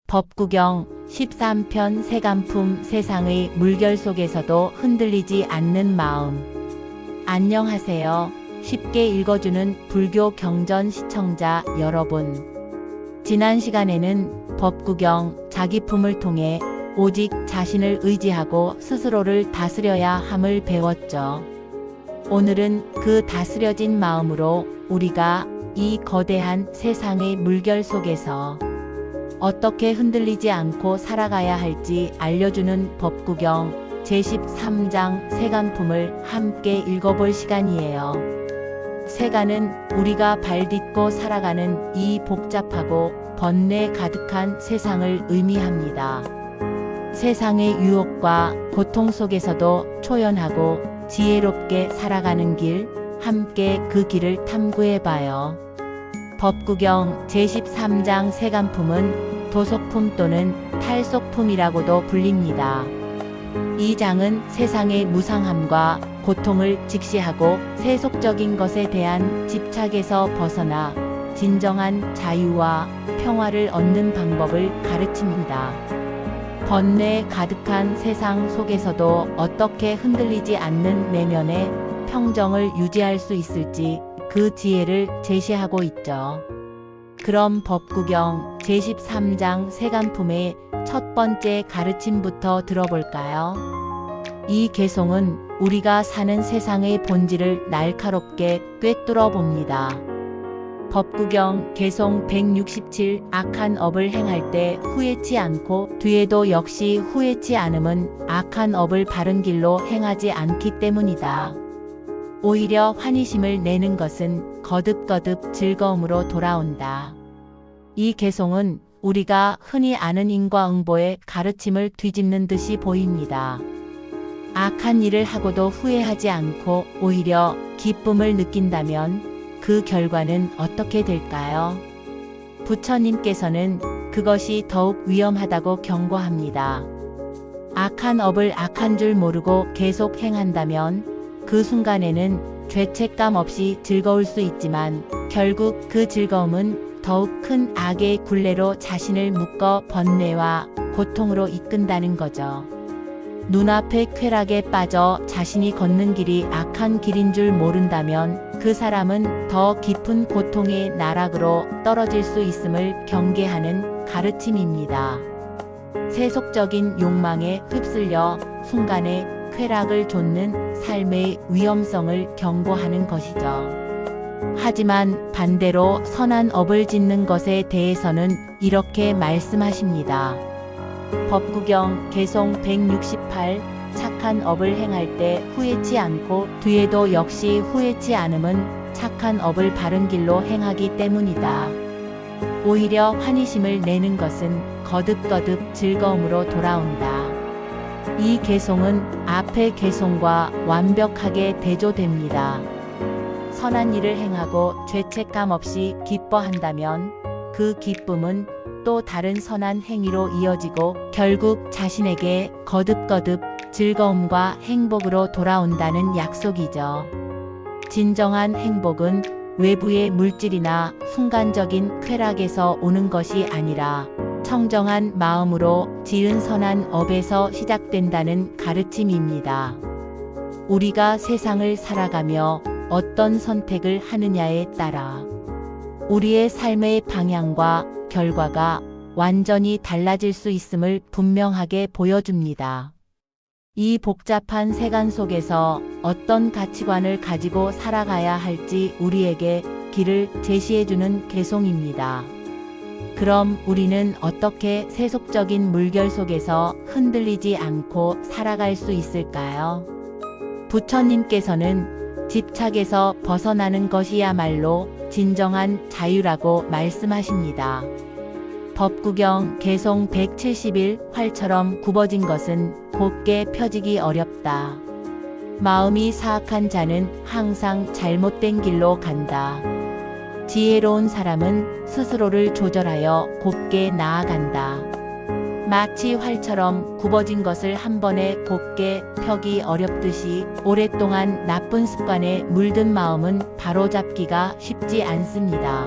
법구경 13편 세간품 세상의 물결 속에서도 흔들리지 않는 마음. 안녕하세요. 쉽게 읽어주는 불교 경전 시청자 여러분. 지난 시간에는 법구경 자기품을 통해 오직 자신을 의지하고 스스로를 다스려야 함을 배웠죠. 오늘은 그 다스려진 마음으로 우리가 이 거대한 세상의 물결 속에서 어떻게 흔들리지 않고 살아가야 할지 알려주는 법구경 제13장 세간품을 함께 읽어볼 시간이에요. 세간은 우리가 발딛고 살아가는 이 복잡하고 번뇌 가득한 세상을 의미합니다. 세상의 유혹과 고통 속에서도 초연하고 지혜롭게 살아가는 길, 함께 그 길을 탐구해봐요. 법구경 제13장 세간품은 도속품 또는 탈속품이라고도 불립니다. 이 장은 세상의 무상함과 고통을 직시하고 세속적인 것에 대한 집착에서 벗어나 진정한 자유와 평화를 얻는 방법을 가르칩니다. 번뇌 가득한 세상 속에서도 어떻게 흔들리지 않는 내면의 평정을 유지할 수 있을지 그 지혜를 제시하고 있죠. 그럼 법구경 제13장 세간품의 첫 번째 가르침부터 들어볼까요? 이 개송은 우리가 사는 세상의 본질을 날카롭게 꿰뚫어 봅니다. 법구경 개송 167 악한 업을 행할 때 후회치 않고 뒤에도 역시 후회치 않음은 악한 업을 바른 길로 행하지 않기 때문이다. 오히려 환희심을 내는 것은 거듭거듭 즐거움으로 돌아온다. 이 개송은 우리가 흔히 아는 인과응보의 가르침을 뒤집는 듯이 보입니다. 악한 일을 하고도 후회하지 않고 오히려 기쁨을 느낀다면 그 결과는 어떻게 될까요? 부처님께서는 그것이 더욱 위험하다고 경고합니다. 악한 업을 악한 줄 모르고 계속 행한다면 그 순간에는 죄책감 없이 즐거울 수 있지만 결국 그 즐거움은 더욱 큰 악의 굴레로 자신을 묶어 번뇌와 고통으로 이끈다는 거죠. 눈앞의 쾌락에 빠져 자신이 걷는 길이 악한 길인 줄 모른다면 그 사람은 더 깊은 고통의 나락으로 떨어질 수 있음을 경계하는 가르침입니다. 세속적인 욕망에 휩쓸려 순간에 쾌락을 좇는 삶의 위험성을 경고하는 것이죠. 하지만 반대로 선한 업을 짓는 것에 대해서는 이렇게 말씀하십니다. 법구경 개송 168 착한 업을 행할 때 후회치 않고 뒤에도 역시 후회치 않음은 착한 업을 바른 길로 행하기 때문이다. 오히려 환희심을 내는 것은 거듭거듭 즐거움으로 돌아온다. 이 개송은 앞의 개송과 완벽하게 대조됩니다. 선한 일을 행하고 죄책감 없이 기뻐한다면 그 기쁨은 또 다른 선한 행위로 이어지고 결국 자신에게 거듭거듭 즐거움과 행복으로 돌아온다는 약속이죠. 진정한 행복은 외부의 물질이나 순간적인 쾌락에서 오는 것이 아니라 청정한 마음으로 지은 선한 업에서 시작된다는 가르침입니다. 우리가 세상을 살아가며 어떤 선택을 하느냐에 따라 우리의 삶의 방향과 결과가 완전히 달라질 수 있음을 분명하게 보여줍니다. 이 복잡한 세간 속에서 어떤 가치관을 가지고 살아가야 할지 우리에게 길을 제시해주는 개송입니다. 그럼 우리는 어떻게 세속적인 물결 속에서 흔들리지 않고 살아갈 수 있을까요? 부처님께서는 집착에서 벗어나는 것이야말로 진정한 자유라고 말씀하십니다. 법구경 개송 171 활처럼 굽어진 것은 곱게 펴지기 어렵다. 마음이 사악한 자는 항상 잘못된 길로 간다. 지혜로운 사람은 스스로를 조절하여 곱게 나아간다. 마치 활처럼 굽어진 것을 한 번에 곱게 펴기 어렵듯이 오랫동안 나쁜 습관에 물든 마음은 바로잡기가 쉽지 않습니다.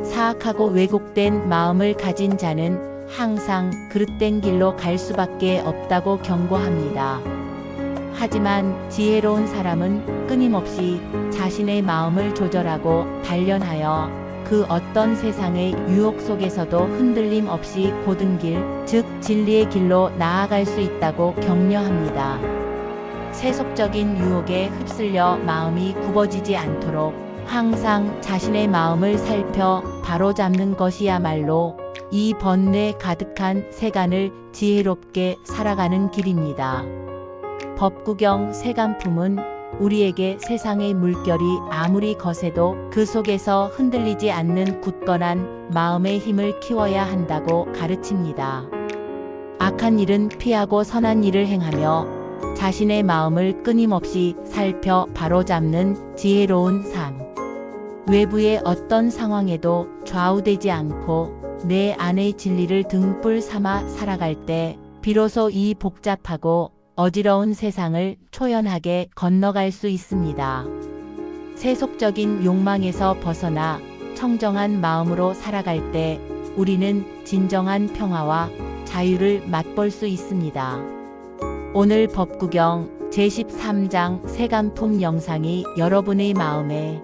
사악하고 왜곡된 마음을 가진 자는 항상 그릇된 길로 갈 수밖에 없다고 경고합니다. 하지만 지혜로운 사람은 끊임없이 자신의 마음을 조절하고 단련하여 그 어떤 세상의 유혹 속에서도 흔들림 없이 고든 길, 즉 진리의 길로 나아갈 수 있다고 격려합니다. 세속적인 유혹에 휩쓸려 마음이 굽어지지 않도록 항상 자신의 마음을 살펴 바로잡는 것이야말로 이 번뇌 가득한 세간을 지혜롭게 살아가는 길입니다. 법구경 세간품은 우리에게 세상의 물결이 아무리 거세도 그 속에서 흔들리지 않는 굳건한 마음의 힘을 키워야 한다고 가르칩니다. 악한 일은 피하고 선한 일을 행하며 자신의 마음을 끊임없이 살펴 바로잡는 지혜로운 삶. 외부의 어떤 상황에도 좌우되지 않고 내 안의 진리를 등불 삼아 살아갈 때 비로소 이 복잡하고 어지러운 세상을 초연하게 건너갈 수 있습니다. 세속적인 욕망에서 벗어나 청정한 마음으로 살아갈 때 우리는 진정한 평화와 자유를 맛볼 수 있습니다. 오늘 법구경 제13장 세간품 영상이 여러분의 마음에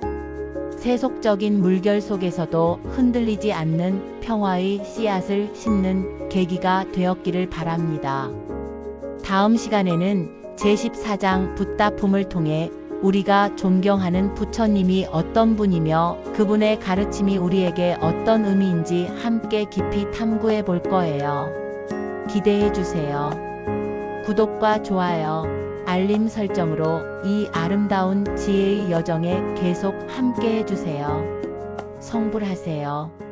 세속적인 물결 속에서도 흔들리지 않는 평화의 씨앗을 심는 계기가 되었기를 바랍니다. 다음 시간에는 제14장 붓다품을 통해 우리가 존경하는 부처님이 어떤 분이며 그분의 가르침이 우리에게 어떤 의미인지 함께 깊이 탐구해 볼 거예요. 기대해 주세요. 구독과 좋아요, 알림 설정으로 이 아름다운 지혜의 여정에 계속 함께 해주세요. 성불하세요.